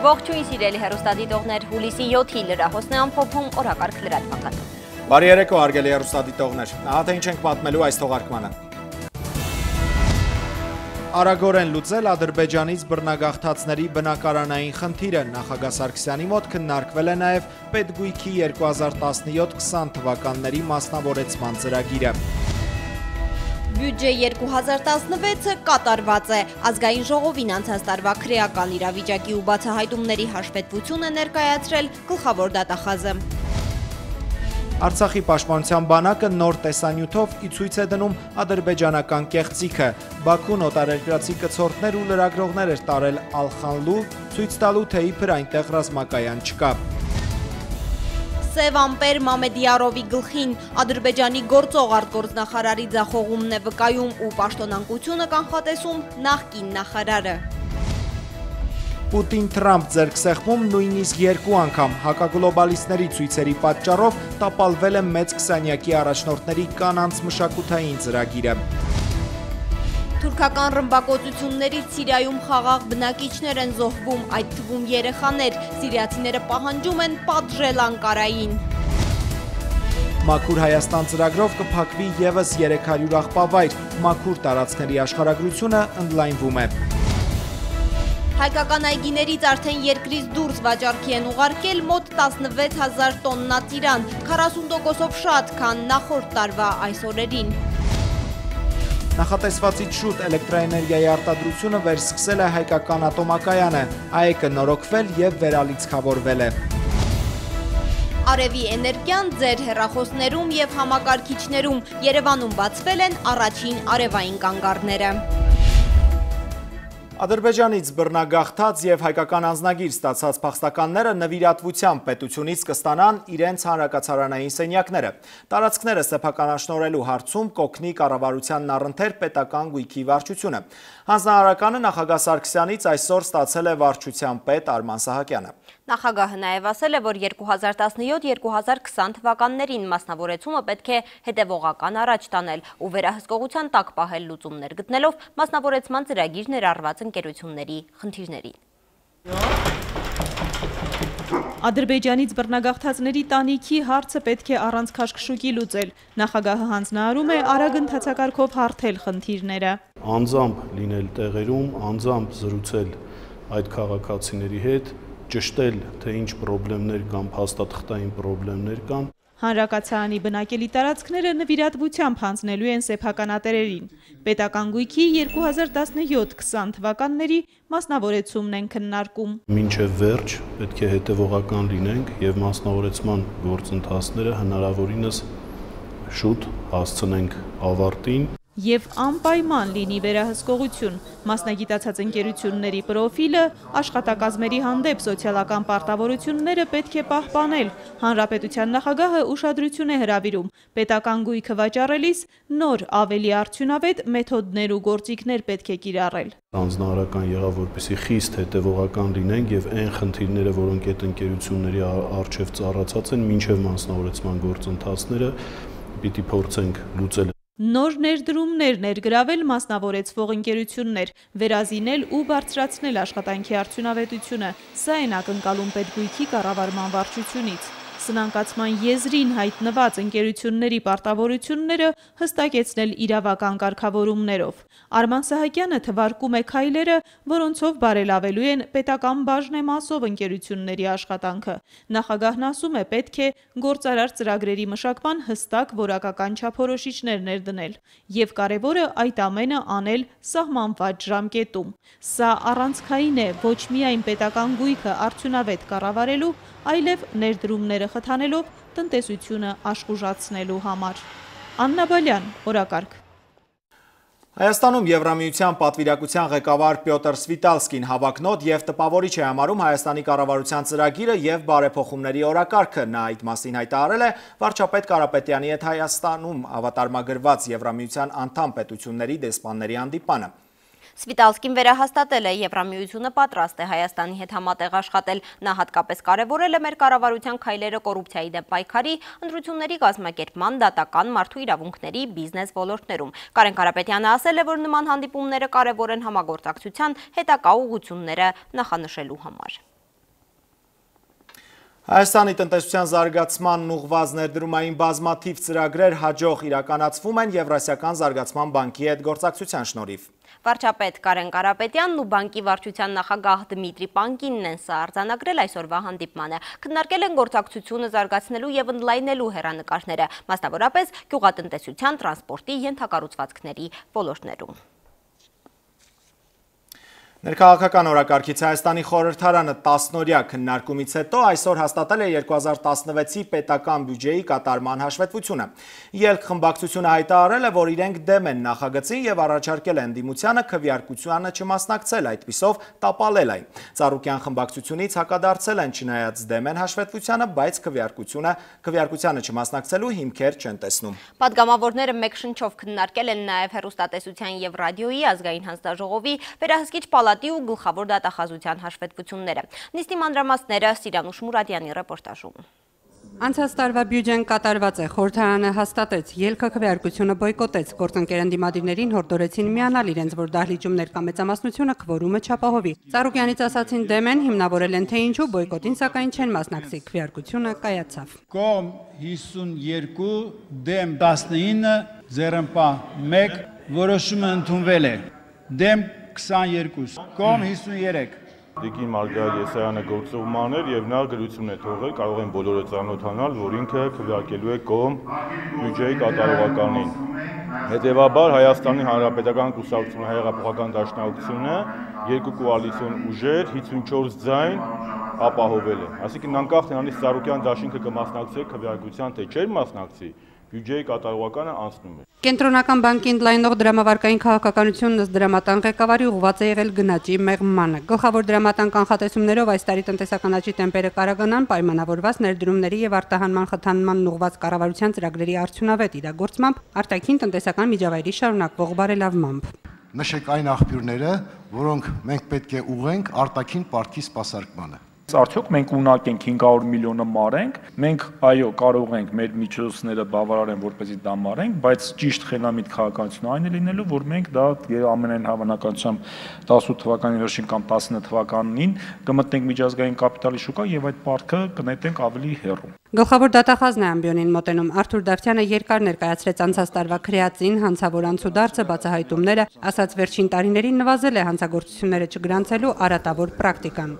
Ողջույն սիրելի հեռուստադիտողներ, հուլիսի 7-ի լրահոսն է ամփոփում օրակարգ լրատվական։ Բարի երեկո, հարգելի հեռուստադիտողներ։ Ահա թե ինչ ենք պատմելու այս թողարկմանը։ Արագորեն լուծել Ադրբեջանից բռնագաղթածների բնակարանային խնդիրը, նախագահ Սարգսյանի մոտ քննարկվել է նաև Պետգույքի 2017-20 թվականների մասնավորեցման ծրագիրը։ Բյուջե 2016-ը կատարված է, ազգային ժողովին անցած տարվա քրեական իրավիճակի ու բացահայտումների հաշվետվություն է ներկայացրել գլխավոր դատախազը։ Արցախի պաշտպանության բանակը նոր տեսանյութով ի ցույց է դնում ադրբեջանական կեղծիքը։ Բաքուն օտարերկրացի կցորդներ ու լրագրողներ էր տարել Ալխանլու, ցույց տալու թե իբր այնտեղ ռազմակայան չկա։ Սև ամպեր Մամեդիարովի գլխին, Ադրբեջանի գործող արտգործնախարարի ձախողումն է վկայում ու պաշտոնանկությունը կանխատեսում նախկին նախարարը։ Պուտին-Թրամփ ձեռքսեղմում նույնիսկ 2 անգամ հակագլոբալիստների ցույցերի պատճառով տապալվել է մեծ քսանյակի առաջնորդների կանանց մշակութային ծրագիրը։ Թուրքական ռմբակոծություններից Սիրիայում խաղաղ բնակիչներ են զոհվում, այդ թվում երեխաներ, սիրիացիները պահանջում են պատժել Անկարային։ Մաքուր Հայաստան ծրագրով կփակվի ևս 300 աղբավայր, մաքուր տարածքների աշխարհագրությունը ընդլայնվում է։ Հայկական այգիներից արդեն երկրից դուրս վաճառքի են ուղարկել մոտ 16,000 տոննա ծիրան, 40%-ով շատ, քան նախորդ տարվա այս օրերին։ Նախատեսվածից շուտ էլեկտրաէներգիայի արտադրությունը վերսկսել է հայկական ատոմակայանը, ԱԵԿ-ը նորոգվել եւ վերալիցքավորվել է։ Արևի էներգիան ձեր հեռախոսներում եւ համակարգիչներում Երևանում բացվել են առաջին արևային կանգառները։ Ադրբեջանից բռնագաղթած եւ հայկական անձնագիր ստացած փախստականները նվիրատվությամբ պետությունից կստանան իրենց հանրակացարանային սենյակները։ Տարածքները սեփականաշնորհելու հարցում կօգնի կառավարությանն առընթեր պետական գույքի վարչությունը։ Հանձնարարականը նախագահ Սարգսյանից այսօր ստացել է վարչության պետ Արման Սահակյանը։ Նախագահը նաև ասել է, որ 2017-2020 թվականներին մասնավորեցումը պետք է հետևողական առաջ տանել ու վերահսկողության տակ պահել լուծումներ գտնելով մասնավորեցման ծրագիր ներառված ընկերությունների խնդիրներին։ Ադրբեջանից բռնագաղթածների տանիքի հարցը պետք է առանց քաշքշուկի լուծել։ Նախագահը հանձնարարում է արագ ընթացակարգով հարթել խնդիրները։ Անձամբ լինել տեղերում, անձամբ զրուցել այդ քաղաքացիների հետ, ճշտել, թե ինչ պրոբլեմներ կամ փաստաթղթային պրոբլեմներ կան։ Հանրակացարանի բնակելի տարածքները նվիրատվությամբ հանձնելու են սեփականատերերին։ Պետական գույքի 2017-20 թվականների մասնավորեցումն են քննարկում։ Մինչև վերջ պետք է հետևողական լինենք եւ մասնավորեցման գործընթացները հնարավորինս շուտ հասցնենք ավարտին։ Եվ անպայման լինի վերահսկողություն, մասնագիտացած ընկերությունների պրոֆիլը, աշխատակազմերի հանդեպ սոցիալական պարտավորությունները պետք է պահպանել։ Հանրապետության նախագահը ուշադրություն է հրավիրում պետական գույքը վաճառելիս նոր ավելի արդյունավետ մեթոդներ ու գործիքներ պետք է կիրառել։ Հանձնարարական եղավ, որպեսզի խիստ հետևողական լինենք եւ այն խնդիրները, որոնք այդ ընկերությունների առջև ծառացած են, մինչեւ մասնավորեցման գործընթացները պիտի փորձենք լուծել։ Նոր ներդրումներ ներգրավել մասնավորեցվող ընկերություններ, վերազինել ու բարձրացնել աշխատանքի արդյունավետությունը, սա են ակնկալում պետգույքի կառավարման վարչությունից։ Սնանկացման եզրին հայտնված ընկերությունների պարտավորությունները հստակեցնել իրավական կարգավորումներով։ Արման Սահակյանը թվարկում է քայլերը, որոնցով բարելավելու են պետական բաժնեմասով ընկերությունների աշխատանքը։ Նախագահն ասում է, պետք է գործարար ծրագրերի մշակման հստակ որակական չափորոշիչներ ներդնել եւ կարեւորը այդ ամենը անել սահմանված ժամկետում։ Սա առանցքային է ոչ միայն պետական գույքը արդյունավետ կառավարելու, այլև ներդրումները խթանելով տնտեսությունը աշխուժացնելու համար։ Աննա Բալյան, օրակարգ։ Հայաստանում Եվրամիության պատվիրակության ղեկավար Պյոտր Սվիտալսկին հավակնոտ եւ տպավորիչ է համարում Հայաստանի կառավարության ծրագիրը եւ բարեփոխումների օրակարգը։ Նա այդ մասին հայտարարել է վարչապետ Կարապետյանի հետ Հայաստանում ավատարմագրված Եվրամիության անդամ պետությունների դեսպանների հանդիպանը։ Սվիտալսկին վերահաստատել է Եվրամիությունը պատրաստ է Հայաստանի հետ համատեղ աշխատել, նա հատկապես կարևորել է մեր կառավարության քայլերը կոռուպցիայի դեմ պայքարի, ընտրությունների կազմակերպման, դատական, մարդու իրավունքների, բիզնես ոլորտներում։ Կարեն Կարապետյանը ասել է, որ նման հանդիպումները կարևոր են համագործակցության հետագա ուղղությունները նախանշելու համար։ Հայաստանի տնտեսության զարգացման ուղղված ներդրումային բազմաթիվ ծրագրեր հաջող իրականացվում են Եվրասիական զարգացման բանկի հետ գործակցության շնորհիվ։ Վարչապետ Կարեն Կարապետյանն ու բանկի վարչության նախագահ Դմիտրի Պանկինն են սա արձանագրել այսօրվա հանդիպմանը։ Քննարկել են գործակցությունը զարգացնելու եւ ընդլայնելու հեռանկարները, մասնավորապես գյուղատնտեսության, տրանսպորտի, ենթակառուցվածքների ոլորտներում։ Ներքաղաքական օրակարգից Հայաստանի խորհրդարանը 10-օրյա քննարկումից հետո այսօր հաստատել է 2016-ի պետական բյուջեի կատարման հաշվետվությունը։ Ելք խմբակցությունը հայտարարել է, որ իրենք դեմ են նախագծին եւ առաջարկել են ընդդիմությանը քվեարկությանը չմասնակցել, այդպիսով տապալել այն։ Ծառուկյան խմբակցությունից հակադարձել են, չնայած դեմ են հաշվետվությանը, բայց քվեարկությանը չմասնակցելու հիմքեր չեն տեսնում։ Պատգամավորները մեկ շնչով քննարկել են նաեւ հեռուստատեսության եւ ռադիոյի ազգային հանձնաժողովի վերահսկիչ պալատի ու գլխավոր դատախազության հաշվետվությունները։ Նիստի մանրամասները Սիրանուշ Մուրադյանի ռեպորտաժում։ Անցած տարվա բյուջեն կատարված է, խորհրդարանը հաստատեց, ելքը քվեարկությունը բոյկոտեց, գործընկեր ընդդիմադիրներին հորդորեցին միանալ իրենց, որ դահլիճում ներկա մեծամասնությունը քվորումը չապահովի։ Ծառուկյանից ասացին դեմ են, հիմնավորել են թե ինչու բոյկոտին սակայն չեն մասնակցի, քվեարկությունը կայացավ։ Կողմ 52, դեմ 19, ձեռնպահ 1, որոշումը ընդունվել է։ Դեմ 22, կողմ 53։ Տիկին Մարգարիտ Եսայանը գործողման էր եւ նա գրություն է թողել, կարող են բոլորը ծանոթանալ, որ ինքը քվեարկելու է կողմ բյուջեի կատարողականին։ Հետևաբար Հայաստանի Հանրապետական կուսակցությունը Հեղափոխական դաշնակցությունը երկու կոալիցիոն ուժեր 54 ձայն ապահովել է։ Այսինքն անկախ նրանից Ծառուկյան դաշինքը կմասնակցի քվեարկության թե չէր մասնակցի, բյուջեի կատարողականը անցնում է։ Կենտրոնական բանկի ընդլայնող դրամավարկային քաղաքականությունն ըստ դրամատան ղեկավարի ուղղված է եղել գնաճի մեղմանը։ Գլխավոր դրամատան կանխատեսումներով այս տարի տնտեսական աճի տեմպերը կարողանան պայմանավորված ներդրումների եւ արտահանման խթանման ուղղված կառավարության ծրագրերի արդյունավետ իրագործմամբ, արտաքին տնտեսական միջավայրի շարունակվող բարելավմամբ։ Նշեք այն աղբյուրները, որոնք մենք պետք է ուղենք արտաքին պարտքի սպասարկմանը։ Արդյոք մենք ունակ ենք 500 միլիոնը մարենք, մենք այո կարող ենք մեր միջոցները բավարարեն, որպեսզի դա մարենք, բայց ճիշտ խելամիտ քաղաքականությունը այն է լինելու, որ մենք դա ամենայն հավանականությամբ 18 թվականին վերջին կամ 19 թվականին կմտնենք միջազգային կապիտալի շուկա եւ այդ պարտքը կնետենք ավելի հեռու։ Գլխավոր դատախազն է ամբիոնին մոտենում։ Արթուր Դավթյանը երկար ներկայացրեց անցած տարվա քրեացին, հանցավոր անցուդարձը, բացահայտումները, ասաց վերջին տարիներին նվազել է հանցագործությունները չգրանցելու արատավոր պրակտիկան։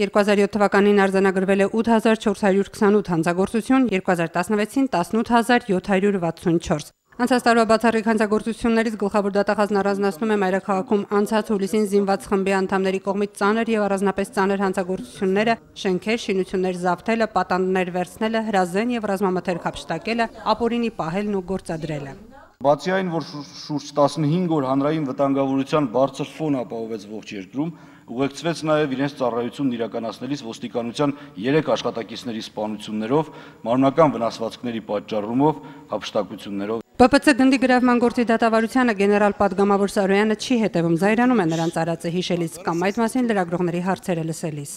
2007 թվականին արձանագրվել է 8428 հանցագործություն, 2016-ին 18764։ Անցած տարվա բացառիկ հանցագործություններից գլխավոր դատախազն առանձնացնում է մայրաքաղաքում անցած հուլիսին զինված խմբի անդամների կողմից ծանր եւ առանձնապես ծանր հանցագործությունները, շենքեր, շինություններ զավթելը, պատանդներ վերցնելը, հրազեն եւ ռազմամթերք հափշտակելը, ապօրինի պահելն ու գործադրելը։ Բացի այն, որ շուրջ 15 օր հանրային վտանգավորության բարձր ֆոն ապահովեց ողջ երկրում, ուղեկցվեց նաև իրենց ծառայությունն իրականացնելիս ոստիկանության 3 աշխատակիցների սպանություններով, մարմնական վնասվածքների պատճառումով, հափշտակություններով։ ՊՊՑ գնդի գրավման գործի դատավարությանը գեներալ պատգամավոր Սարոյանը չի հետևում, զայրանում է նրանց արածը հիշելիս կամ այդ մասին լրագրողների հարցերը լսելիս։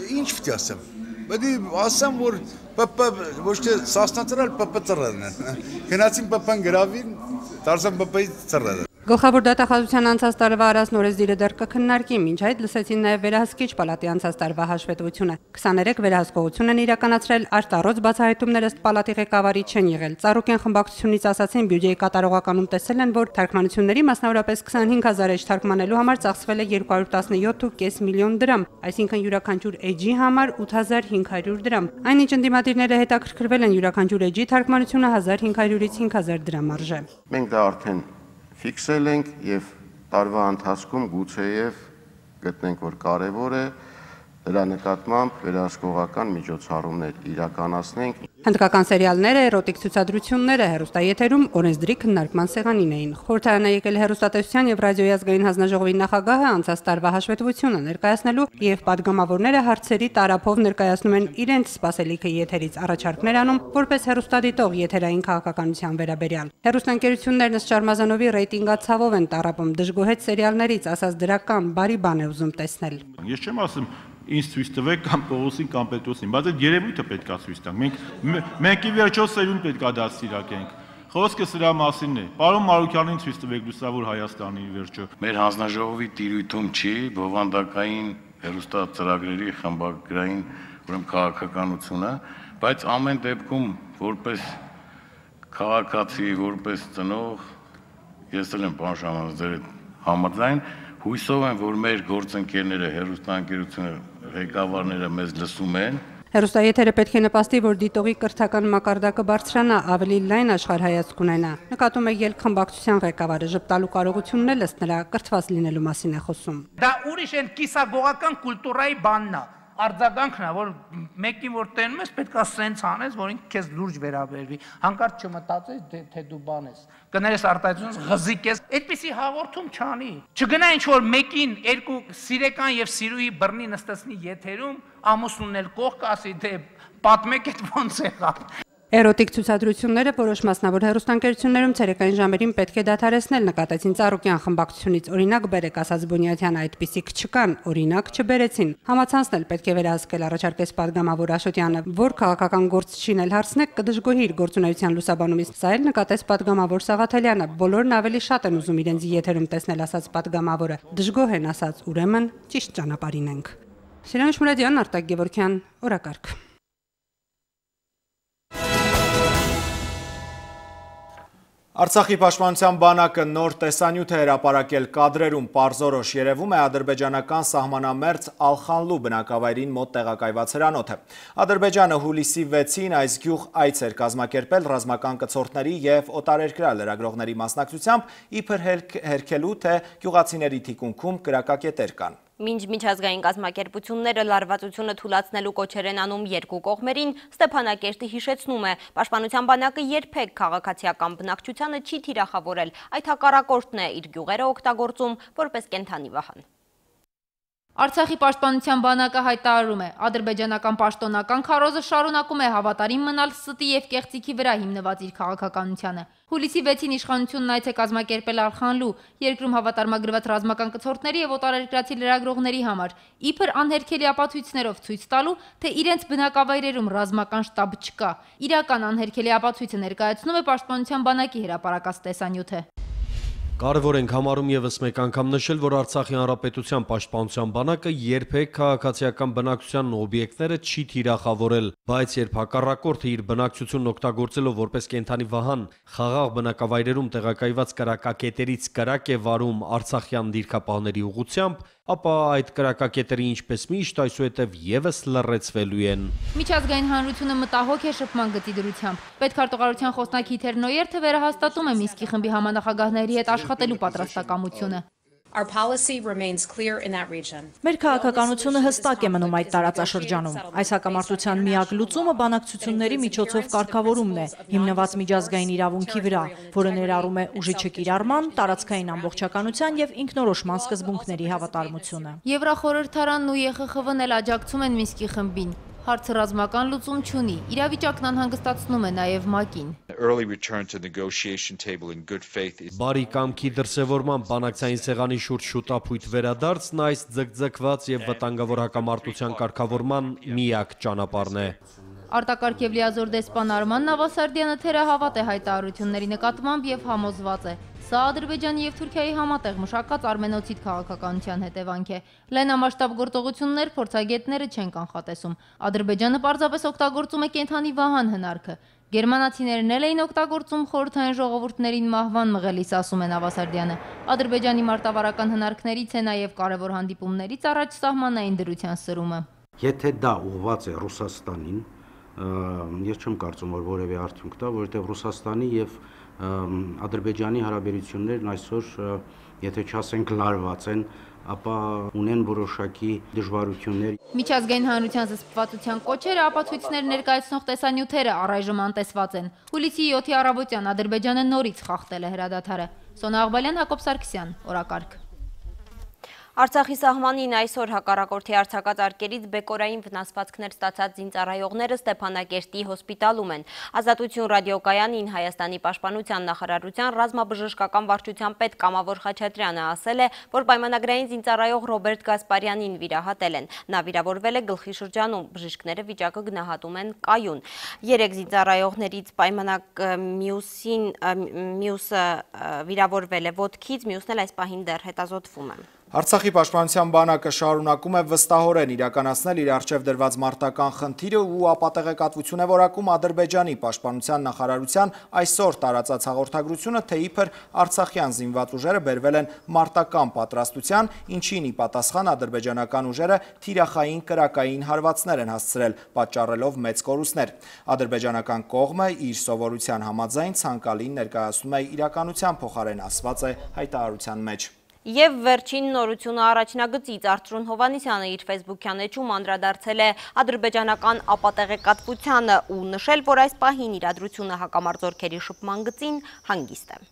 Ինչ պետք է ասեմ։ Պետք է ասեմ, որ ՊՊ ոչ թե սասնացրել ՊՊ ծռելն են։ Գնացին ՊՊ-ն գրավին, դարձան ՊՊ-ի ծռելը։ Գլխավոր դատախազության անցած տարվա արած նորեզդիրը դեռ կքննարկի, մինչ այդ լսեցին նաև վերահսկիչ պալատի անցած տարվա հաշվետվությունը։ 23 վերահսկողություն են իրականացրել, արտառոց բացահայտումներ ըստ պալատի ղեկավարի չեն եղել։ Ծառուկյան խմբակցությունից ասացին բյուջեի կատարողականում տեսել են, որ թարգմանությունների մասնավորապես 25000 էջ թարգմանելու համար ծախսվել է 217.5 միլիոն դրամ, այսինքն յուրաքանչյուր էջի համար 8500 դրամ։ Այնինչ ընդդիմադիրները հետաքրքրվել են յուրաքանչյուր էջի թարգմանությունը 1500-ից 5000 դրամ արժե։ Մենք դա արդեն ֆիքսել ենք եւ տարվա ընթացքում գուցեև գտնենք, որ կարեւոր է դրա նկատմամբ վերահսկողական միջոցառումներ իրականացնենք։ Հնդկական սերիալները, էրոտիկ ցուցադրությունները հեռուստաեթերում օրենսդրի քննարկման սեղանին էին։ Խորհրդարանը եկել հեռուստատեսության եւ ռադիոյի ազգային հանձնաժողովի նախագահը անցած տարվա հաշվետվությունը ներկայացնելու եւ падգամավորները հարցերի տարափով ներկայացնում են իրենց սպասելիքը եթերից առաջարկներ անում որպես հեռուստադիտող եթերային քաղաքականության վերաբերյալ։ Հեռուստաընկերություններն ըստ Շարմազանովի ռեյտինգացավով են տարապում, դժգոհեց սերիալներից, ասած դրական բարի բան է ուզում տեսնել։ Ես չեմ ասում ինձ ցույց տվեք կամ Պողոսին կամ Պետրոսին, բայց այդ երևույթը պետք է ցույց տանք։ Մենք ի վերջո սերուն պետք է դա սիրակենք։ Խոսքը սրա մասին է։ Պարոն Մարուկյանին ցույց տվեք լուսավոր Հայաստանի ի վերջո։ Մեր հանձնաժողովի տիրույթում չի բովանդակային հեռուստածրագրերի խմբագրային քաղաքականությունը, բայց ամեն դեպքում որպես քաղաքացի, որպես ծնող, ես էլ եմ պարոն Շահմանյան ձեր հետ համաձայն, հույսով եմ, որ մեր գործընկերները, հեռուստաընկերությունը, ղեկավարները մեզ լսում են։ Հեռուստաեթերը պետք է նպաստի, որ դիտողի կրթական մակարդակը բարձրանա, ավելի լայն աշխարհայացք ունենա։ Նկատում է ելքխմբակցության ղեկավարը, ժպտալու կարողությունն էլ ըստ նրա կրթված լինելու մասին է խոսում։ Դա ուրիշ են կիսագողական կուլտուրայի բանն է, արձագանքն է, որ մեկին որ տենում ես, պետք է սենց անես, որ ինքը քեզ լուրջ վերաբերվի, հանկարծ չմտածես, թե դու բան ես, կներես արտահայտությունից ղզիկ ես, այդպիսի հաղորդում չանի։ Չգնա ինչ որ մեկին երկու սիրեկան եւ սիրուհի բռնի նստեցնի եթերում, ամուսնուն էլ կողք ասի, թե պատմեք այդ ոնց եղավ։ Էրոտիկ ցուցադրությունները որոշ մասնավոր հեռուստաընկերություններում ցերեկային ժամերին պետք է դադարեցնել, նկատեցին Ծառուկյան խմբակցությունից, օրինակ Բերեք ասաց Բունյաթյանը, այդպիսիք չկան, օրինակ չբերեցին։ Համացանցն էլ պետք է վերահսկել, առաջարկեց պատգամավոր Աշոտյանը, որ քաղաքական գործ չինել հարցնեք կդժգոհի իր գործունեության լուսաբանումից։ Սա էլ նկատեց պատգամավոր Սաղաթելյանը, բոլորն ավելի շատ են ուզում իրենց եթերում տեսնել, ասաց պատգամավորը։ Դժգոհ են ասաց, ուրեմն ճիշտ ճանապարհին ենք։ Սիրան Շմուրադյան, Արտակ Գևորգյան, օրակարգ։ Արցախի պաշտպանության բանակը նոր տեսանյութ է հրապարակել կադրերում պարզորոշ երևում է ադրբեջանական սահմանամերձ Ալխանլու բնակավայրին մոտ տեղակայված հրանոթը։ Ադրբեջանը հուլիսի 6-ին այս գյուղ այց էր կազմակերպել ռազմական կցորդների և օտարերկրյա լրագրողների մասնակցությամբ, իբր հերքելու, թե գյուղացիների թիկունքում կրակակետեր կան։ Մինչ միջազգային կազմակերպությունները լարվածությունը թույլատնելու կոչեր են անում երկու կողմերին, Ստեփանակերտը հիշեցնում է, պաշտպանության բանակը երբեք քաղաքացիական բնակչությանը չի թիրախավորել, այդ հակառակորդն է իր գյուղերը օգտագործում որպես կենդանի վահան։ Արցախի պաշտպանության բանակը հայտարարում է, ադրբեջանական պաշտոնական քարոզը շարունակում է հավատարիմ մնալ ստի և կեղծիքի վրա հիմնված իր քաղաքականությանը։ Հուլիսի 6-ին իշխանությունն այց է կազմակերպել Ալխանլու, երկրում հավատարմագրված ռազմական կցորդների և օտարերկրացի լրագրողների համար, իբր անհերքելի ապացույցներով ցույց տալու, թե իրենց բնակավայրերում ռազմական շտաբ չկա։ Իրական անհերքելի ապացույցը ներկայացնում է պաշտպանության բանակի հրապարակած տեսանյութը։ Կարևոր ենք համարում եւս մեկ անգամ նշել, որ Արցախի հանրապետության պաշտպանության բանակը երբեք քաղաքացիական բնակչության օբյեկտները չի թիրախավորել, բայց երբ հակառակորդը իր բնակչությունն օգտագործելով որպես կենդանի վահան խաղաղ բնակավայրերում տեղակայված կրակակետերից կրակ է վարում արցախյան դիրքապահների ուղղությամբ, ապա այդ կրակակետերը ինչպես միշտ այսուհետև եւս լռեցվելու են։ Միջազգային հանրությունը մտահոգ է շփման գծի դրությամբ։ Պետքարտուղարության խոսնակ Հիթեր Նոյերթը վերահաստատում է Մինսկի խմբի համանախագահների հետ աշխատելու պատրաստակամությունը։ Մեր քաղաքականությունը հստակ է մնում այդ տարածաշրջանում։ Այս հակամարտության միակ լուծումը բանակցությունների միջոցով կարգավորումն է, հիմնված միջազգային իրավունքի վրա, որը ներառում է ուժի չկիրառման, տարածքային ամբողջականության և ինքնորոշման սկզբունքների հավատարմությունը։ Եվրախորհրդարանն ու ԵԽԽՎ-ն էլ աջակցում են Մինսկի խմբին։ Հարցը ռազմական լուծում չունի, իրավիճակն անհանգստացնում է նաև ՄԱԿ-ին։ Բարի կամքի դրսևորման բանակցային սեղանի շուրջ շուտապույտ վերադարձն այս ձգձգված և վտանգավոր հակամարտության կարգավորման միակ ճանապարհն է։ Արտակարգ և լիազոր դեսպան Արման Նավասարդյանը թերահավատ է հայտարարությունների նկատմամբ և համոզված է։ Սա Ադրբեջանի և Թուրքիայի համատեղ մշակած արմենոցիդ քաղաքականության հետևանք է։ Լայնամասշտաբ գործողություններ փորձագետները չեն կանխատեսում։ Ադրբեջանը պարզապես օգտագործում է կենդանի վահան հնարքը։ Գերմանացիներն էլ էին օգտագործում խորհրդային ժողովուրդներին մահվան մղելիս, ասում է Նավասարդյանը։ Ադրբեջանի մարտավարական հնարքներից է նաև կարևոր հանդիպումներից առաջ սահմանային դրության սրումը։ Եթե դա ուղղված է Ռուսաստանին, ես չեմ կարծում, որ որևէ արդյունք տա, որովհետև Ռուսաստանի և Ադրբեջանի հարաբերություններն այսօր, եթե չասենք լարված են, ապա ունեն որոշակի դժվարություններ։ Միջազգային հանրության զսպվածության կոչերը, ապացույցներ ներկայացնող տեսանյութերը առայժմ անտեսված են։ Հուլիսի 7-ի առավոտյան Ադրբեջանը նորից խախտել է հրադադարը։ Սոնա Աղբալյան, Հակոբ Սարգսյան, օրակարգ։ Արցախի սահմանին այսօր հակառակորդի արձակած արկերից բեկորային վնասվածքներ ստացած զինծառայողները Ստեփանակերտի հոսպիտալում են։ Ազատություն ռադիոկայանին Հայաստանի պաշտպանության նախարարության ռազմաբժշկական վարչության պետ Կամավոր Խաչատրյանը ասել է, որ պայմանագրային զինծառայող Ռոբերտ Գասպարյանին վիրահատել են։ Նա վիրավորվել է գլխի շրջանում, բժիշկները վիճակը գնահատում են կայուն։ 3 զինծառայողներից մյուսը վիրավորվել է ոտքից, մյուսն էլ այս պահին դեռ հետազոտվում է։ Արցախի պաշտպանության բանակը շարունակում է վստահորեն իրականացնել իր առջև դրված մարտական խնդիրը ու ապատեղեկատվություն է որակում Ադրբեջանի պաշտպանության նախարարության այսօր տարածած հաղորդագրությունը, թե իբր արցախյան զինված ուժերը բերվել են մարտական պատրաստության, ինչին ի պատասխան ադրբեջանական ուժերը թիրախային կրակային հարվածներ են հասցրել, պատճառելով մեծ կորուստներ։ Ադրբեջանական կողմը իր սովորության համաձայն ցանկալին ներկայացնում է իրականության փոխարեն ասված է հայտարարության մեջ։ Եվ վերջին նորությունը առաջնագծից Արծրուն Հովանիսյանը իր ֆեյսբուքյան էջում անդրադարձել է ադրբեջանական ապատեղեկատվությանը ու նշել, որ այս պահին իրադրությունը հակամարտությունների շփման գծին հանգիստ է։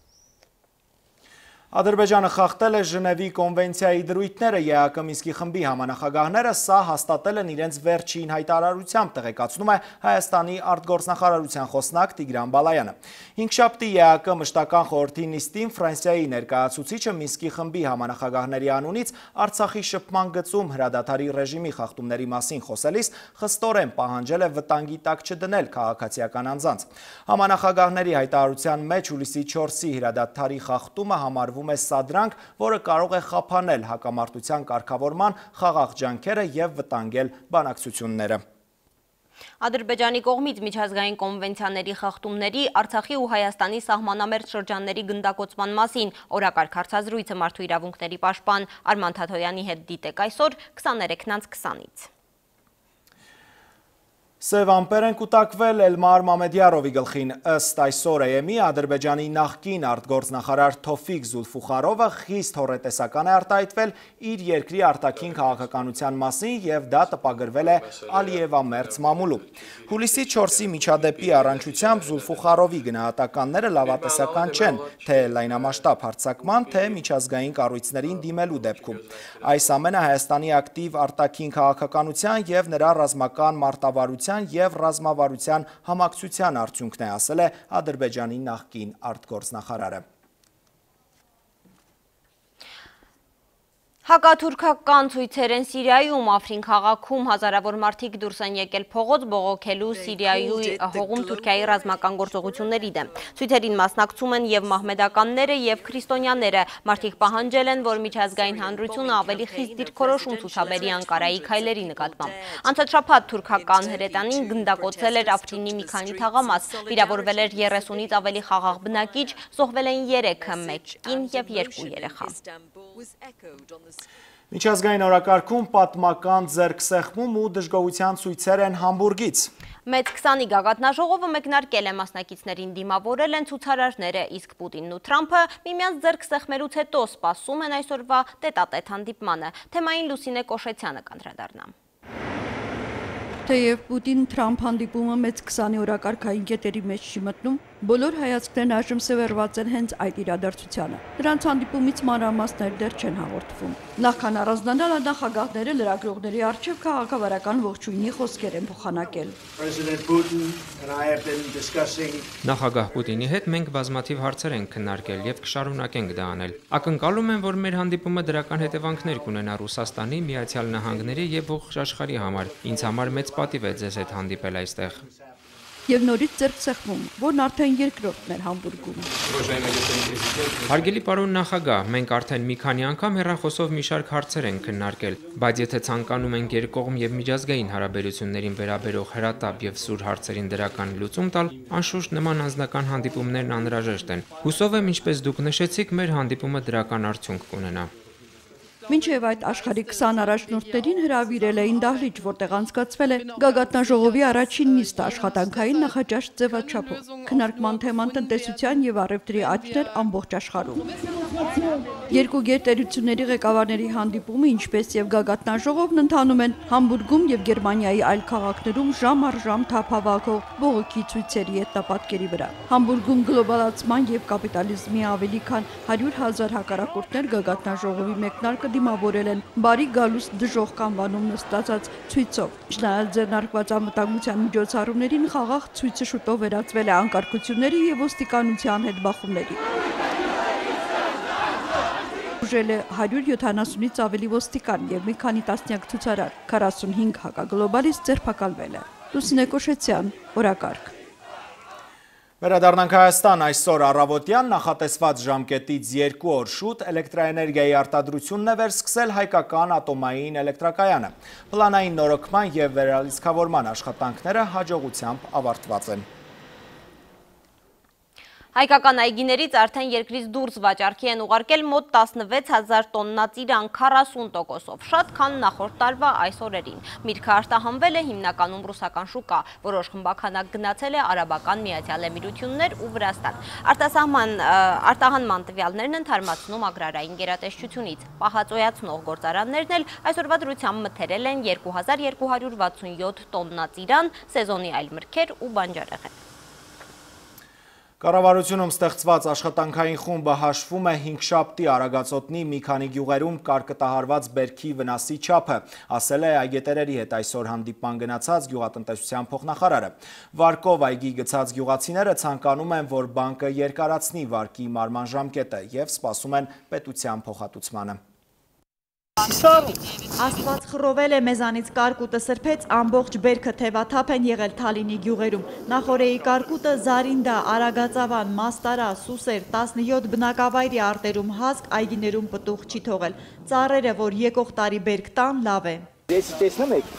Ադրբեջանը խախտել է Ժնևի կոնվենցիայի դրույթները, ԵԱԿ Մինսկի խմբի համանախագահները սա հաստատել են իրենց վերջին հայտարարությամբ, տեղեկացնում է Հայաստանի արտգործնախարարության խոսնակ Տիգրան Բալայանը։ Հինգշաբթի ԵԱԿ մշտական խորհրդի նիստին Ֆրանսիայի ներկայացուցիչը Մինսկի խմբի համանախագահների անունից Արցախի շփման գծում հրադադարի ռեժիմի խախտումների մասին խոսելիս խստորեն պահանջել է վտանգի տակ չդնել քաղաքացիական անձանց։ Համանախագահների հայտարարության մեջ հուլիսի 4-ի հրադադարի խախտումը համարվում է սադրանք, որը կարող է խափանել հակամարտության կարգավորման խաղաղ ջանքերը և վտանգել բանակցությունները։ Ադրբեջանի կողմից միջազգային կոնվենցիաների խախտումների, Արցախի ու Հայաստանի սահմանամերձ շրջանների գնդակոծման մասին օրակարգ հարցազրույցը մարդու իրավունքների պաշտպան Արման Թաթոյանի հետ դիտեք այսօր 23:20-ից։ Սև ամպեր են կուտակվել Էլմար Մամեդյարովի գլխին, ըստ այսօր ԵՄ-ի Ադրբեջանի նախկին արտգործնախարար Թոֆիկ Զուլֆուխարովը խիստ հոռետեսական է արտահայտվել իր երկրի արտաքին քաղաքականության մասին և դա տպագրվել է Ալիևամերձ մամուլում։ Հուլիսի 4-ի միջադեպի առնչությամբ Զուլֆուխարովի գնահատականները լավատեսական չեն, թե լայնամասշտաբ հարձակման, թե միջազգային կառույցներին դիմելու դեպքում։ Այս ամենը Հայաստանի ակտիվ արտաքին քաղաքականության և նրա ռազմական մարտավարության և ռազմավարության համակցության արդյունքն է, ասել է Ադրբեջանի նախկին արտգործնախարարը։ Հակաթուրքական ցույցեր են Սիրիայում, Աֆրին քաղաքում հազարավոր մարդիկ դուրս են եկել փողոց բողոքելու Սիրիայու հողում Թուրքիայի ռազմական գործողությունների դեմ։ Ցույցերին մասնակցում են և մահմեդականները, և քրիստոնյաները։ Մարդիկ պահանջել են, որ միջազգային հանրությունը ավելի խիստ դիրքորոշում ցուցաբերի Անկարայի քայլերի նկատմամբ։ Անցած շաբաթ թուրքական հրետանին գնդակոծել էր Աֆրինի մի քանի թաղամաս, վիրավորվել էր 30-ից ավելի խաղաղ բնակիչ, զոհվել են 3, 1 կին և 2 երեխա։ Միջազգային օրակարգում պատմական ձեռքսեղմում ու դժգոհության ցույցեր են Համբուրգից։ Մեծ 20-ի գագաթնաժողովը մեկնարկել է, մասնակիցներին դիմավորել են ցուցարարները, իսկ Պուտինն ու Թրամփը միմյանց ձեռք սեղմելուց հետո սպասում են այսօրվա տետատետ հանդիպմանը։ Թեմային Լուսինե Կոշեցյանը կանդրադառնա։ Թեև Պուտին-Թրամփ հանդիպումը մեծ 20-ի օրակարգային կետերի մեջ չի մտնում, բոլոր հայացքներն այժմ սևեռված են հենց այդ իրադարձությանը։ Նրանց հանդիպումից մանրամասներ դեռ չեն հաղորդվում։ Նախքան առանձնանալ, նախագահները լրագրողների առջև քաղաքավարական ողջույնի խոսքեր են փոխանակել։ Նախագահ Պուտինի հետ մենք բազմաթիվ հարցեր ենք քննարկել և կշարունակենք դա անել։ Ակնկալում եմ, որ մեր հանդիպումը դրական հետևանքներ կունենա Ռուսաստանի, Միացյալ Նահանգների և ողջ աշխարհի համար։ Ինձ համար մեծ պատիվ է ձեզ հետ հանդիպել այստեղ։ Եվ նորից ձեռքսեղմում, որն արդեն երկրորդն էր Համբուրգում։ Հարգելի պարոն նախագահ, մենք արդեն մի քանի անգամ հեռախոսով մի շարք հարցեր ենք քննարկել, բայց եթե ցանկանում ենք երկկողմ եւ միջազգային հարաբերություններին վերաբերող հրատապ եւ սուր հարցերին դրական լուծում տալ, անշուշտ նման անձնական հանդիպումներն անհրաժեշտ են։ Հուսով եմ, ինչպես դուք նշեցիք, մեր հանդիպումը դրական արդյունք կունենա։ Մինչև այդ աշխարհի 20 առաջնորդներին հրավիրել էին դահլիճ, որտեղ անցկացվել է գագաթնաժողովի առաջին նիստը աշխատանքային նախաճաշ ձևաչափով։ Քննարկման թեման տնտեսության եւ առևտրի աճն ամբողջ աշխարհում։ Երկու գերտերությունների ղեկավարների հանդիպումը, ինչպես եւ գագաթնաժողովն ընթանում են Համբուրգում եւ Գերմանիայի այլ քաղաքներում ժամ առ ժամ թափավակող բողոքի ցույցերի հետապատկերի վրա։ Համբուրգում գլոբալացման եւ կապիտալիզմի ավելի քան 100,000 հակառակորդներ գագաթնաժողովի մեկնարկը դիմավորել են բարի գալուս դժոխք անվանում նստածած ցույցով։ Չնայած ձեռնարկված անվտանգության միջոցառումներին խաղաղ ցույցը շուտով վերածվել է անկարգությունների եւ ոստիկանության հետ բախումների։ Ուժել է 170-ից ավելի ոստիկան եւ մի քանի տասնյակ ցուցարար, 45 հակագլոբալիստ ձերբակալվել է։ Լուսինե Կոշեցյան, օրակարգ։ Վերադառնանք Հայաստան, այսօր առավոտյան նախատեսված ժամկետից 2 օր շուտ էլեկտրաէներգիայի արտադրությունն է վերսկսել հայկական ատոմային էլեկտրակայանը։ Պլանային նորոգման և վերալիցքավորման աշխատանքները հաջողությամբ ավարտված են։ Հայկական այգիներից արդեն երկրից դուրս վաճառքի են ուղարկել մոտ 16,000 տոննա ծիրան 40%-ով, շատ քան նախորդ տարվա այս օրերին։ Միրգը արտահանվել է հիմնականում ռուսական շուկա, որոշ խմբաքանակ գնացել է Արաբական Միացյալ Էմիրություններ ու Վրաստան։ Արտահանման տվյալներն են թարմացնում ագրարային գերատեսչությունից։ Պահածոյացնող գործարաններն էլ այսօրվա դրությամբ մթերել են 2267 տոննա ծիրան, սեզոնի այլ մրգեր ու բանջարեղեն։ Կառավարությունում ստեղծված աշխատանքային խումբը հաշվում է հինգշաբթի Արագածոտնի մի քանի գյուղերում կարկտահարված բերքի վնասի չափը, ասել է այգետերերի հետ այսօր հանդիպման գնացած գյուղատնտեսության փոխնախարարը։ Վարկով այգի գցած գյուղացիները ցանկանում են, որ բանկը երկարացնի վարկի մարման ժամկետը և սպասում են պետության փոխհատուցմանը։ Աստված խռովել է մեզանից կարկուտը սրբեց, ամբողջ բերքը թևաթափ են եղել Թալինի գյուղերում։ Նախորեի կարկուտը Զարինդա, Արագածավան, Մաստարա, Սուսեր, 17 բնակավայրի արտերում հասկ այգիներում պտուղ չի թողել։ Ծառերը, որ եկող տարի բերք տան, լավ է։ Տեսնում եք,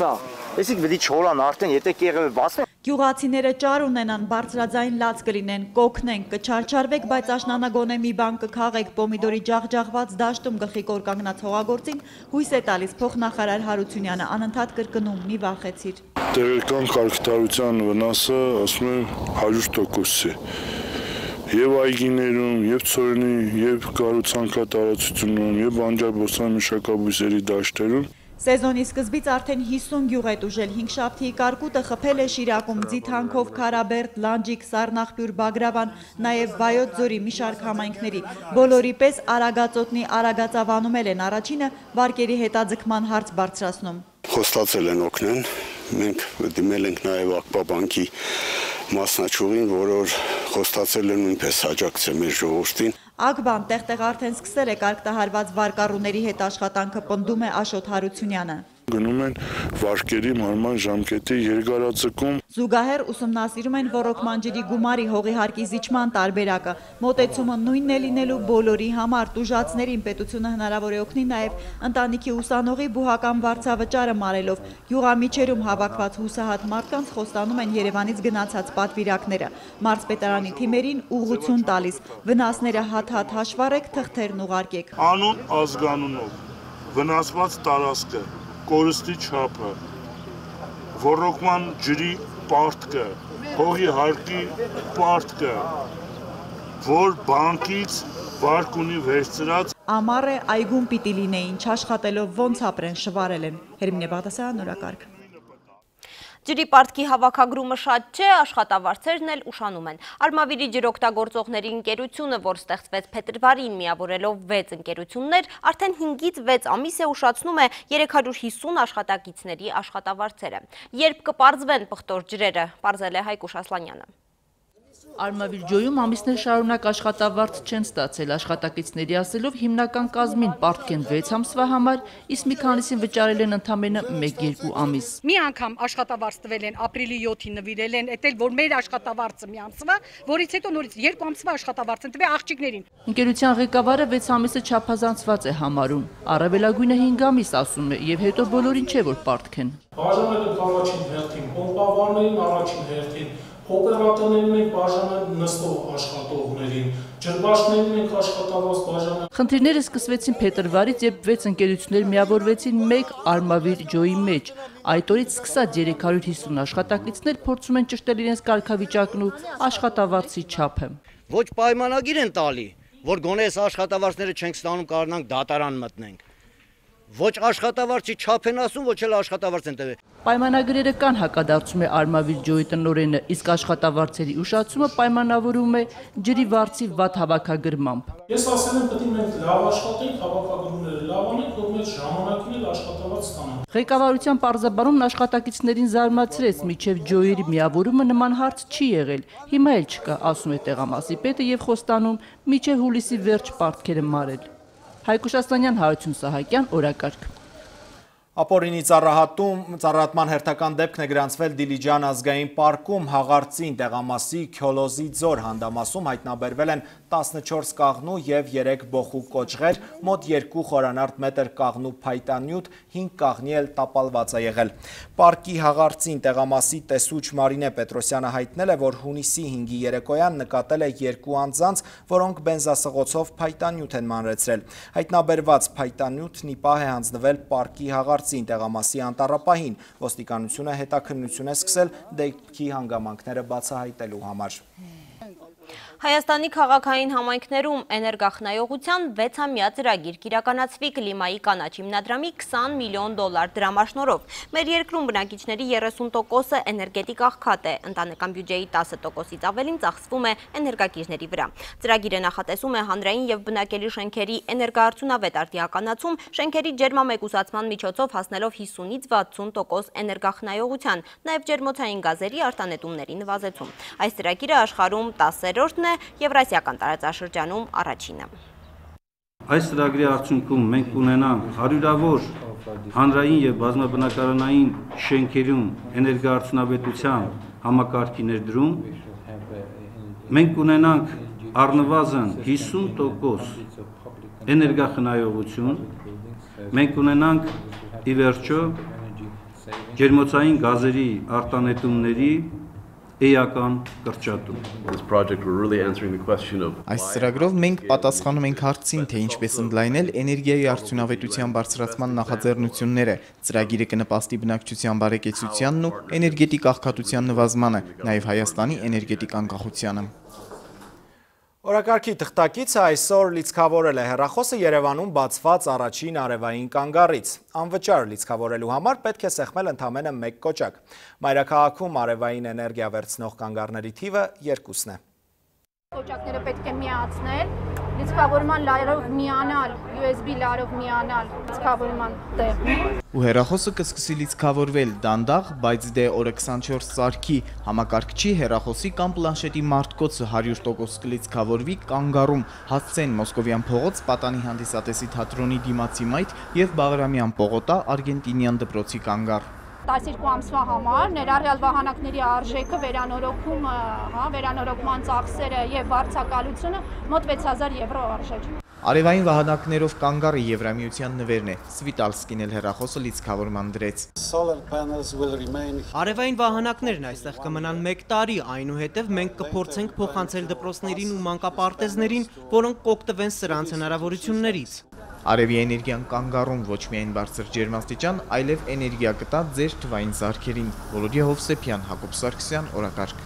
սա, Էսիկ վդի չորան արդեն, եթե կեղևը բացնեն։ Գյուղացիները ճար ունենան, բարձրաձայն լաց կլինեն, կոքնենք, կչարչարվեք, բայց աշնանագոնե մի բան կքաղեք, պոմիդորի ջաղջաղված դաշտում գլխի կոր կանգնած հողագործին հույս է տալիս փոխնախարար Հարությունյանը, անընդհատ կրկնում, մի վախեցիր։ Տեղական կարգտարության վնասը, ասում եմ, 100% է։ Եվ այգիներում, և ծորենի, և կառուցանքատարածությունում, և բանջարբոստանամշակաբույսերի դաշտերում։ Սեզոնի սկզբից արդեն 50 գյուղ է տուժել, հինգշաբթի կարկուտը խփել է Շիրակում, Ձիթանքով, Քարաբերդ, Լանջիկ, Սառնախպյուր, Բագրավան, նաև Վայոց ձորի մի շարք համայնքների։ Բոլորի պես Արագածոտնի Արագածավանում էլ են առաջինը վարկերի հետաձգման հարց բարձրացնում։ Խոստացել են օգնեն, մենք դիմել ենք նաև ԱԿՊԱ բանկի մասնաճյուղին, որ խոստացել են նույնպես աջակցել մեր ժողովրդին։ ԱԿԲ-ն տեղ-տեղ արդեն սկսել է կարգտահարված վարկառուների հետ աշխատանքը, պնդում է Աշոտ Հարությունյանը։ Գնում են վարկերի մարման ժամկետի երկարաձգում։ Զուգահեռ ուսումնասիրում են ոռոգման ջրի գումարի հողի հարկի զիջման տարբերակը։ Մոտեցումը նույնն է լինելու բոլորի համար, տուժածներին պետությունը հնարավոր է օգնի նաև ընտանիքի ուսանողի բուհական վարձավճարը մարելով։ Գյուղամիջերում հավաքված հուսահատ մարդկանց խոստանում են Երևանից գնացած պատվիրակները։ Մարզպետարանի թիմերին ուղղություն տալիս, վնասները հատ-հատ հաշվառեք, թղթերն ուղարկեք։ Անուն ազգանունով, վնասված տարածքը, կորստի չափը, ոռոգման ջրի պարտքը, հողի հարկի պարտքը, որ բանկից վարկ ունի վերցրած։ Ամառ է, այգում պիտի լինեին, չաշխատելով ոնց ապրեն, շվարել են։ Հերմինե Բաղդասարյան, օրակարգ։ Ջրի պարտքի հավաքագրումը շատ չէ, աշխատավարձերն էլ ուշանում են։ Արմավիրի ջրօգտագործողների ընկերությունը, որ ստեղծվեց փետրվարին միավորելով 6 ընկերություններ, արդեն 5-ից 6 ամիս է ուշացնում է 350 աշխատակիցների աշխատավարձերը։ Երբ կպարզվեն պղտոր ջրերը, պարզել է Հայկուշ Ասլանյանը։ Արմավիր ջոյում ամիսներ շարունակ աշխատավարձ չեն ստացել, աշխատակիցների ասելով հիմնական կազմին պարտք են 6 ամսվա համար, իսկ մի քանիսին վճարել են ընդամենը 1-2 ամիս։ Մի անգամ աշխատավարձ տվել են ապրիլի 7-ին նվիրել են, էդ էլ որ մեր աշխատավարձը մի ամսվա, որից հետո նորից 2 ամսվա աշխատավարձ են տվել աղջիկներին։ Ընկերության ղեկավարը 6 ամիսը չափազանցված է համարում, առավելագույնը 5 ամիս ասում է, եւ հետո բոլորին չէ որ պարտք են։ Բաժանել առաջին հերթին, պոմպավարներին առաջին հերթին, օպերատորներին ենք բաժանել նստող աշխատողներին, ջրբաշխներին ենք աշխատավարձ բաժանել։ Խնդիրները սկսվեցին փետրվարից, երբ 6 ընկերություններ միավորվեցին մեկ Արմավիր ջոյի մեջ։ Այդ օրից սկսած 350 աշխատակիցներ փորձում են ճշտել իրենց կարգավիճակն ու աշխատավարձի չափը։ Ոչ պայմանագիր են տալի, որ գոնե այս աշխատավարձները չենք ստանում, կարողանանք դատարան մտնենք։ Ոչ աշխատավարձի չափ են ասում, ոչ էլ աշխատավարձ են տվել։ Պայմանագրերը կան, հակադարձում է Արմավիր ջոյի տնօրենը, իսկ աշխատավարձերի ուշացումը պայմանավորում է ջրի վարձի վատ հավաքագրմամբ։ Ես ասել եմ, պետք է մենք լավ աշխատենք, հավաքագրումները լավ անենք, որ մեր ժամանակին էլ աշխատավարձ ստանանք։ Ղեկավարության պարզաբանումն աշխատակիցներին զարմացրեց, մինչև ջոյերի միավորումը նման հարց չի եղել։ Հիմա էլ չկա, ասում է տեղամասի պետը եւ խոստանում մինչև հուլիսի վերջ պարտքերը մարել։ Հայկուշ Ասլանյան, Հարություն Սահակյան, օրակարգ։ Ապօրինի ծառայատման հերթական դեպքն է գրանցվել Դիլիջան ազգային պարկում հաղարծին տեղամասի Քյոլոզի ձոր հանդամասում հայտնաբերվել են 14 կաղնու և 3 բոխու կոճղեր, մոտ 2 խորանարդ մետր կաղնու փայտանյութ, 5 կաղնի էլ տապալված է եղել։ Պարկի հաղարծին տեղամասի տեսուչ Մարինե Պետրոսյանը հայտնել է, որ հունիսի 5-ի երեկոյան նկատել է 2 անձանց, որոնք բենզասղոցով փայտանյութ են մանրեցրել։ Հայտնաբերված փայտանյութն ի պահ է հանձնվել պարկի հաղարծին տեղամասի անտառապահին։ Ոստիկանությունը հետաքննություն է սկսել դեպքի հանգամանքները բացահայտելու համար։ Հայաստանի քաղաքային համայնքներում էներգախնայողության 6-ամյա ծրագիր կիրականացվի Կլիմայի կանաչ հիմնադրամի $20 միլիոն դրամաշնորհով։ Մեր երկրում բնակիչների 30%-ը էներգետիկ աղքատ է, ընտանեկան բյուջեի 10%-ից ավելին ծախսվում է էներգակիրների վրա։ Ծրագիրը նախատեսում է հանրային և բնակելի շենքերի էներգաարդյունավետ արդիականացում, շենքերի ջերմամեկուսացման միջոցով հասնելով 50-ից 60% էներգախնայողության, նաև ջերմոցային գազերի արտանետումների նվազեցում։ Այս ծրագիրը աշխարհում 10-րդն է, Եվրասիական տարածաշրջանում առաջինը։ Այս ծրագրի արդյունքում մենք կունենանք հարյուրավոր հանրային և բազմաբնակարանային շենքերում էներգաարդյունավետության համակարգի ներդրում, մենք կունենանք առնվազն 50% էներգախնայողություն, մենք կունենանք ի վերջո ջերմոցային գազերի արտանետումների էական կրճատում։ Այս ծրագրով մենք պատասխանում ենք հարցին, թե ինչպես ընդլայնել էներգիայի արդյունավետության բարձրացման նախաձեռնությունները։ Ծրագիրը կնպաստի բնակչության բարեկեցությանն ու էներգետիկ աղքատության նվազմանը, նաև Հայաստանի էներգետիկ անկախությանը։ Օրակարգի թղթակիցը այսօր լիցքավորել է հեռախոսը Երևանում բացված առաջին արևային կանգառից։ Անվճար լիցքավորելու համար պետք է սեղմել ընդամենը 1 կոճակ։ Մայրաքաղաքում արևային էներգիա վերցնող կանգառների թիվը 2-ն է։ Կոճակները պետք է միացնել, լիցքավորման լարով միանալ, USB լարով միանալ լիցքավորման տեղում։ Ու հեռախոսը կսկսի լիցքավորվել դանդաղ, բայց դե օրը 24 սարքի համակարգչի, հեռախոսի կամ պլանշետի մարտկոցը 100% կլիցքավորվի կանգառում, հասցեն Մոսկովյան փողոց, Պատանի հանդիսատեսի թատրոնի դիմացի մայթ և Բաղրամյան պողոտա արգենտինյան դպրոցի կանգառ։ 12 ամսվա համար ներառյալ վահանակների արժեքը, վերանորոգման ծախսերը և վարձակալությունը մոտ 6000 եվրո արժեր։ Արևային վահանակներով կանգառը Եվրամիության նվերն է, Սվիտալսկին էլ հեռախոսը լիցքավորման դրեց։ Արևային վահանակներն այստեղ կմնան 1 տարի, այնուհետև մենք կփորձենք փոխանցել դպրոցներին ու մանկապարտեզներին, որոնք կօգտվեն սրանց հնարավորություններից։ Արևի էներգիան կանգառում ոչ միայն բարձր ջերմաստիճան, այլև էներգիա կտա ձեր թվային սարքերին։ Վոլոդիա Հովսեփյան, Հակոբ Սարգսյան, օրակարգ։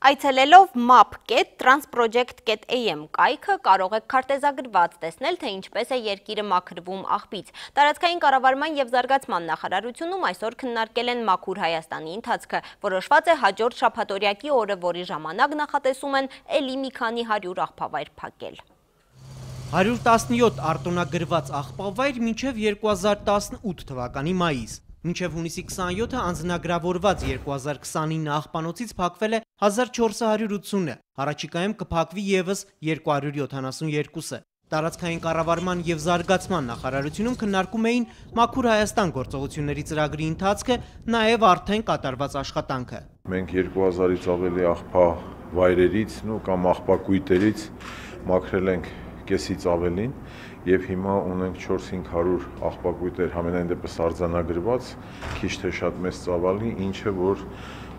Այցելելով map.transproject.am կայքը կարող եք քարտեզագրված տեսնել, թե ինչպես է երկիրը մաքրվում աղբից։ Տարածքային կառավարման և զարգացման նախարարությունում այսօր քննարկել են Մաքուր Հայաստանի ընթացքը, որոշված է հաջորդ շաբաթօրյակի օրը, որի ժամանակ նախատեսում են էլի մի քանի 100 աղբավայր փակել։ 117 արտոնագրված աղբավայր մինչև 2018 թվականի մայիս։ Մինչև հունիսի 27-ը անձնագրավորված 2029 աղբանոցից փակվել է 1480-ը, առաջիկայում կփակվի ևս 272-ը։ Տարածքային կառավարման և զարգացման նախարարությունում քննարկում էին Մաքուր Հայաստան գործողությունների ծրագրի ընթացքը, նաև արդեն կատարված աշխատանքը։ Մենք 2000-ից ավելի աղբավայրերից կամ աղբակույտերից մաքրել ենք կեսից ավելին և հիմա ունենք 4-500 աղբակույտեր համենայն դեպս արձանագրված, քիչ թե շատ մեծ ծավալի, ինչը որ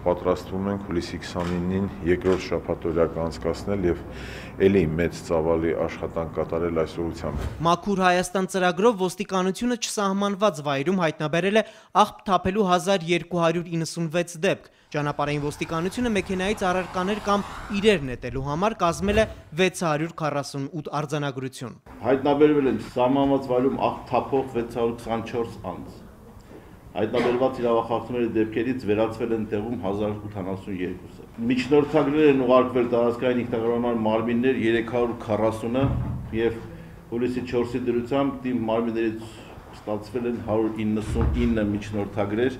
պատրաստվում ենք հուլիսի 29-ին երկրորդ շաբաթօրյակ անցկացնել և էլի մեծ ծավալի աշխատանք կատարել այս ուղղությամբ։ Մաքուր Հայաստան ծրագրով ոստիկանությունը չսահմանված վայրում հայտնաբերել է աղբ թափելու 1296 դեպք։ Ճանապարհային ոստիկանությունը մեքենայից առարկաներ կամ իրեր նետելու համար կազմել է 648 արձանագրություն։ Հայտնաբերվել են սահմանված վայրում աղբ թափող 624 անձ։ Հայտնաբերված իրավախախտումների դեպքերից վերացվել են տեղում 1082-ը։ Միջնորդագրեր են ուղարկվել տարածքային ինքնագործման մարմիններ 340-ը և հուլիսի 4-ի դրությամբ թիվ մարմիններից ստացվել են 199 միջնորդագրեր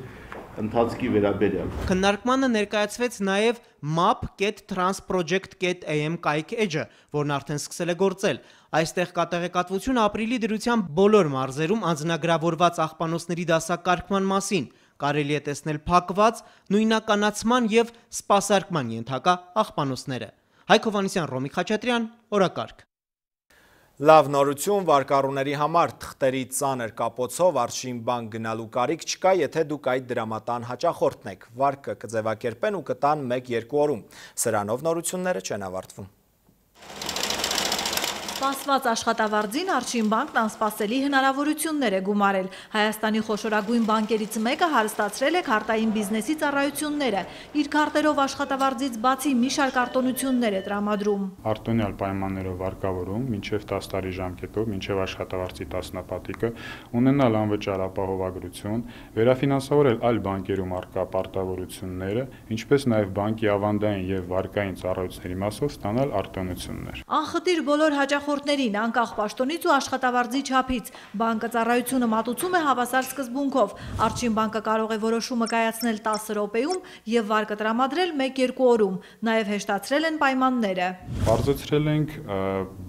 ընթացքի վերաբերյալ։ Քննարկմանը ներկայացվեց նաև map.transproject.am կայք էջը, որն արդեն սկսել է գործել։ Այստեղ կա տեղեկատվություն ապրիլի դրությամբ բոլոր մարզերում անձնագրավորված աղբանոցների դասակարգման մասին։ Կարելի է տեսնել փակված, նույնականացման և սպասարկման ենթակա աղբանոցները։ Հայկ Հովհաննիսյան, Ռոմիկ Խաչատրյան, օրակարգ։ Լավ նորություն վարկառուների համար թղթերի ծանր կապոցով Արշին բանկ գնալու կարիք չկա, եթե դուք այդ դրամատան հաճախորդն եք։ Վարկը կձևակերպեն ու կտան 1-2 օրում։ Սրանով նորությունները չեն ավարտվում։ Սպասված աշխատավարձին Արշին բանկն անսպասելի հնարավորություններ է գումարել։ Հայաստանի խոշորագույն բանկերից մեկը հարստացրել է քարտային բիզնեսի ծառայությունները։ Իր քարտերով աշխատավարձից բացի մի շարք արտոնություններ է տրամադրում։ Արտոնյալ պայմաններով վարկավորում, մինչև 10 տարի ժամկետով, մինչև աշխատավարձի տասնապատիկը, ունենալ անվճար ապահովագրություն, վերաֆինանսավորել այլ բանկերում առկա պարտավորությունները, ինչպես նաև բանկի ավանդային և վարկային ծառայությունների մասով ստանալ արտոնություններ։ Անխտիր բոլոր հաճախորդներին անկախ պաշտոնից ու աշխատավարձի չափից բանկը ծառայությունը մատուցում է հավասար սկզբունքով։ Արշին բանկը կարող է որոշումը կայացնել 10 րոպեում և վարկը տրամադրել 1-2 օրում։ Նաև հեշտացրել են պայմանները։ Բարձրացրել ենք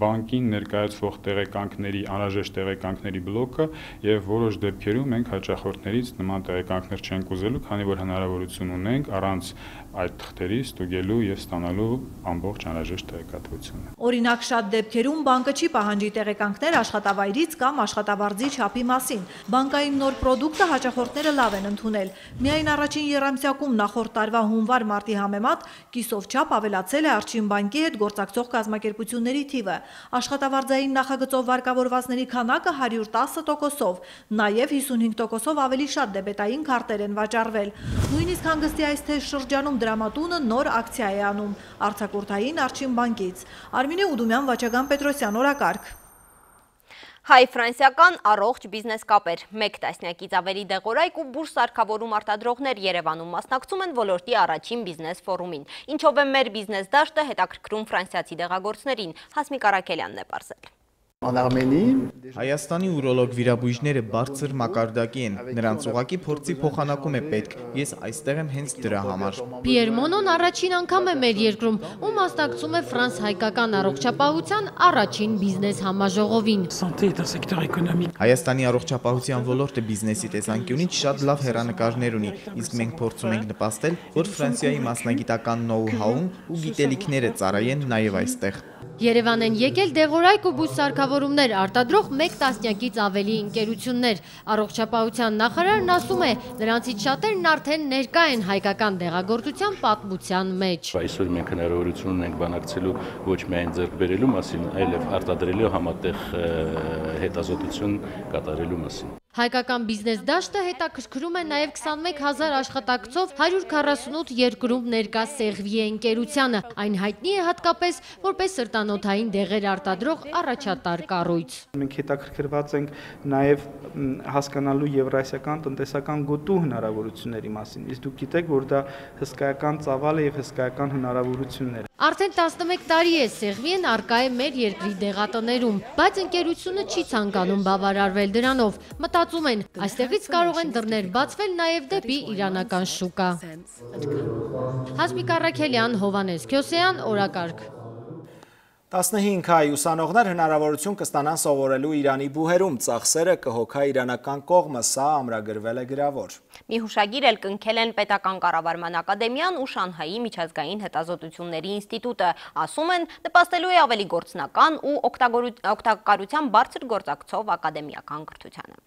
բանկին ներկայացվող տեղեկանքների, անհրաժեշտ տեղեկանքների բլոկը և որոշ դեպքերում մենք հաճախորդներից նման տեղեկանքներ չենք ուզելու, քանի որ հնարավորություն ունենք առանց այդ թղթերի ստուգելու և ստանալու ամբողջ անհրաժեշտ տեղեկատվությունը։ Օրինակ շատ դեպքերում բանկը չի պահանջի տեղեկանքներ աշխատավայրից կամ աշխատավարձի չափի մասին։ Բանկային նոր պրոդուկտը հաճախորդները լավ են ընդունել։ Միայն առաջին եռամսյակում նախորդ տարվա հունվար-մարտի համեմատ կիսով չափ ավելացել է Արշին բանկի հետ գործակցող կազմակերպությունների թիվը։ Աշխատավարձային նախագծով վարկավորվածների քանակը 110%-ով, նաև 55%-ով ավելի շատ դեբետային քարտեր են վաճառվել։ Նույնիսկ հանգստի այս թեժ շրջանում դրամատունը նոր ակցիա է անում արձակուրդային Արշին բանկից։ Արմինե Ուդումյան, Վաչագան Պետրոսյան, օրակարգ։ Հայ-ֆրանսիական առողջ բիզնես կապեր, 1 տասնյակից ավելի դեղորայք ու բուրս սարքավորում արտադրողներ Երևանում մասնակցում են ոլորտի առաջին բիզնես ֆորումին։ Ինչով է մեր բիզնես դաշտը հետաքրքրում ֆրանսիացի դեղագործներին, Հասմիկ Արաքելյանն է պարզել։ Հայաստանի ուրոլոգ վիրաբույժները բարձր մակարդակի են, նրանց ուղղակի փորձի փոխանակում է պետք, ես այստեղ եմ հենց դրա համար։ Պիեր Մոնոն առաջին անգամ է մեր երկրում ու մասնակցում է ֆրանս-հայկական առողջապահության առաջին բիզնես համաժողովին։ Հայաստանի առողջապահության ոլորտը բիզնեսի տեսանկյունից շատ լավ հեռանկարներ ունի, իսկ մենք փորձում ենք նպաստել, որ Ֆրանսիայի մասնագիտական նոու-հաուն ու գիտելիքները ծառայեն նաև այստեղ։ Երևան են եկել դեղորայք ու բույս սարքավորումներ արտադրող 1 տասնյակից ավելի ընկերություններ։ Առողջապահության նախարարն ասում է, նրանցից շատերն արդեն ներկա են հայկական դեղագործության պատմության մեջ։ Այսօր մենք հնարավորություն ունենք բանակցելու ոչ միայն ձեռք բերելու մասին, այլև արտադրելու համատեղ հետազոտություն կատարելու մասին։ Հայկական բիզնես դաշտը հետաքրքրում է նաև 21,000 աշխատակցով 148 երկրում ներկա Սեղվիե ընկերությանը։ Այն հայտնի է հատկապես որպես սրտանոթային դեղեր արտադրող առաջատար կառույց։ Մենք հետաքրքրված ենք նաև հասկանալու եվրասիական տնտեսական գոտու հնարավորությունների մասին։ Իսկ դուք գիտեք, որ դա հսկայական ծավալ է եւ հսկայական հնարավորություններ։ Արդեն 11 տարի է Սեղվիեն առկա է մեր երկրի դեղատներում, բայց ընկերությունը չի ցանկանում բավարարվել դրանով։ Մտածում են, այստեղից կարող են դռներ բացվել նաև դեպի իրանական շուկա։ Հասմիկ Արաքելյան, Հովհաննես Քյոսեյան, օրակարգ։ 15 հայ ուսանողներ հնարավորություն կստանան սովորելու Իրանի բուհերում, ծախսերը կհոգա իրանական կողմը, սա ամրագրվել է գրավոր։ Մի հուշագիր էլ կնքել են Պետական կառավարման ակադեմիան ու Շանհայի միջազգային հետազոտությունների ինստիտուտը, ասում են, նպաստելու է ավելի գործնական ու օգտակարության բարձր գործակցով ակադեմիական կրթությանը։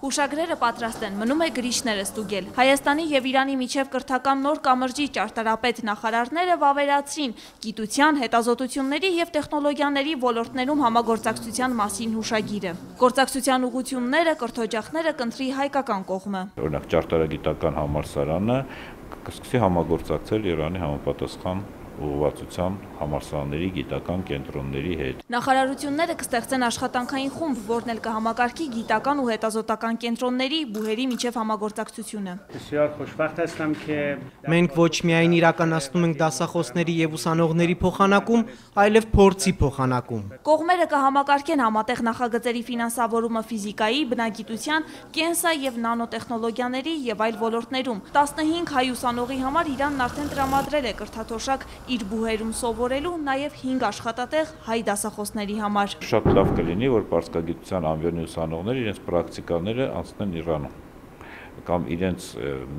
Հուշագրերը պատրաստ են, մնում է գրիչները ստուգել։ Հայաստանի և Իրանի միջև կրթական նոր կամրջի ճարտարապետ նախարարները վավերացրին գիտության, հետազոտությունների և տեխնոլոգիաների ոլորտներում համագործակցության մասին հուշագիրը։ Գործակցության ուղղությունները, կրթօջախները կընտրի հայկական կողմը։ Օրինակ ճարտարագիտական համալսարանը կսկսի համագործակցել Իրանի համապատասխան ուղղվածությամբ համալսարանների գիտական կենտրոնների հետ։ Նախարարությունները կստեղծեն աշխատանքային խումբ, որն էլ կհամակարգի գիտական ու հետազոտական կենտրոնների, բուհերի միջև համագործակցությունը։ Մենք ոչ միայն իրականացնում ենք դասախոսների եւ ուսանողների փոխանակում, այլև փորձի փոխանակում։ Կողմերը կհամակարգեն համատեղ նախագծերի ֆինանսավորումը ֆիզիկայի, բնագիտության, կենսա եւ նանոտեխնոլոգիաների եւ այլ ոլորտներում։ 15 հայ ուսանողի համար Իրանն արդեն տրամադրել է կրթաթոշակ իր բուհերում սովորելու, նաեւ 5 աշխատատեղ հայ դասախոսների համար։ Շատ լավ կլինի, որ պարսկագիտության ամբիոնի ուսանողները իրենց պրակտիկաները անցնեն Իրանում կամ իրենց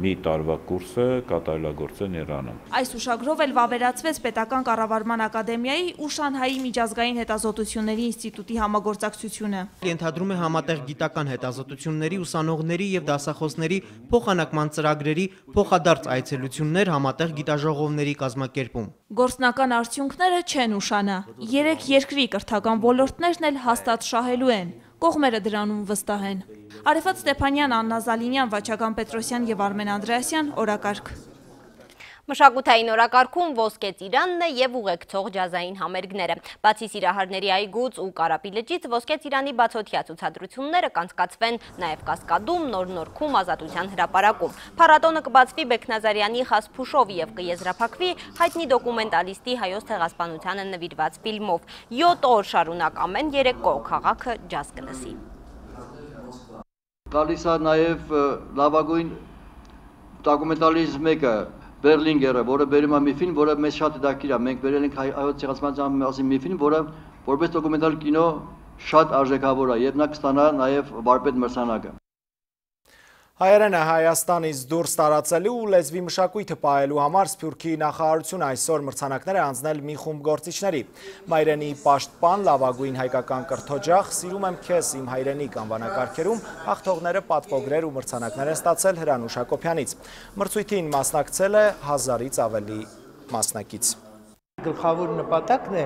մի տարվա կուրսը կատարելագործեն Իրանում։ Այս ուշագրով էլ վավերացվեց Պետական կառավարման ակադեմիայի ու Շանհայի միջազգային հետազոտությունների ինստիտուտի համագործակցությունը։ Ենթադրում է համատեղ գիտական հետազոտությունների, ուսանողների եւ դասախոսների փոխանակման ծրագրերի փոխադարձ այցելություններ համատեղ գիտաժողովների կազմակերպում։ Գործնական արդյունքները չեն ուշանա։ 3 երկրի կրթական ոլորտներն էլ հաստատ շահելու են։ Կողմերը դրանում վստահ են։ Արեֆատ Ստեփանյան, Աննա Զալինյան, Վաչագան Պետրոսյան եւ Արմեն Անդրեասյան, օրակարգ։ Մշակութային օրակարգում Ոսկե Ծիրանն է եւ ուղեկցող ջազային համերգները։ Բացի Սիրահարների այգուց ու Կարապի լճից, Ոսկե Ծիրանի բացօթյա ցուցադրությունները կանցկացվեն նաեւ Կասկադում, Նորնորքում, Ազատության հրապարակում։ Փառատոնը կբացվի Բեքնազարյանի Խասփուշով եւ կեզրափակվի հայտնի դոկումենտալիստի հայոց ցեղասպանությանը նվիրված ֆիլմով։ 7 օր շարունակ ամեն երեկո քաղաքը ջազ կլսի։ Գալիս է նաեւ լավագույն դոկումենտալիզմ մեկը Բերլինգերը, որը բերում է մի ֆիլմ, որը մեզ շատ հետաքրքիր է։ Մենք բերել ենք հայոց ցեղասպանության մասին մի ֆիլմ, որը որպես դոկումենտալ կինո շատ արժեքավոր է, եւ նա կստանա նաեւ վարպետ մրցանակը։ Հայերենը Հայաստանից դուրս տարածելու ու լեզվի մշակույթը պահելու համար Սփյուռքի նախարարությունը այսօր մրցանակներ է անձնել մի խումբ գործիչների։ Մայրենի պաշտպան, լավագույն հայկական կրթօջախ, սիրում եմ քեզ իմ հայրենիք անվանակարգերում հաղթողները պատվոգրեր ու մրցանակներ են ստացել Հրանուշ Հակոբյանից։ Մրցույթին մասնակցել է 1000-ից ավելի մասնակից։ Գլխավոր նպատակն է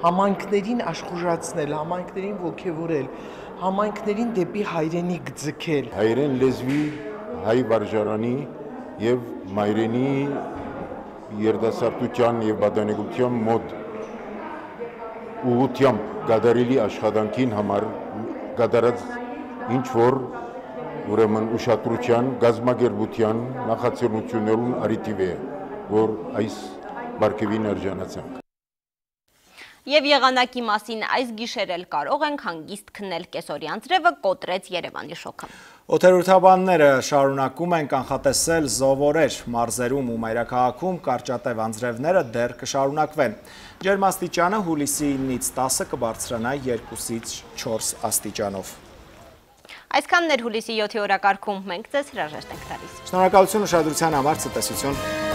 համայնքներին աշխուժացնել, համայնքներին ոգևորել, համայնքներին դեպի հայրենիք ձգել։ Հայերեն լեզվի, հայ վարժարանի եւ մայրենի երդասարտության եւ բադանեկության մոտ ուղղությամբ գադարելի աշխատանքին համար գադարած ինչ որ ուրեմն ուշադրության, գազագերբության նախաձեռնություններուն առիթիվ է, որ այս բարգեւին արժանացանք։ Եվ եղանակի մասին այս գիշեր էլ կարող ենք հանգիստ քննել կեսօրյան ձրևը կոտրեց Երևանի շոգը։ Օդերութաբանները շարունակում են կանխատեսել զովորեր, մարզերում ու մայրաքաղաքում կարճատև անձրևները դեռ կշարունակվեն։ Ջերմաստիճանը հուլիսի 9-ից 10-ը կբարձրանա 2-ից 4 աստիճանով։ Այսքանն էր հուլիսի 7-ի օրակարգում, մենք ձեզ հրաժեշտ ենք տալիս։ Շնորհակալություն ուշադրության համար, ցտեսություն։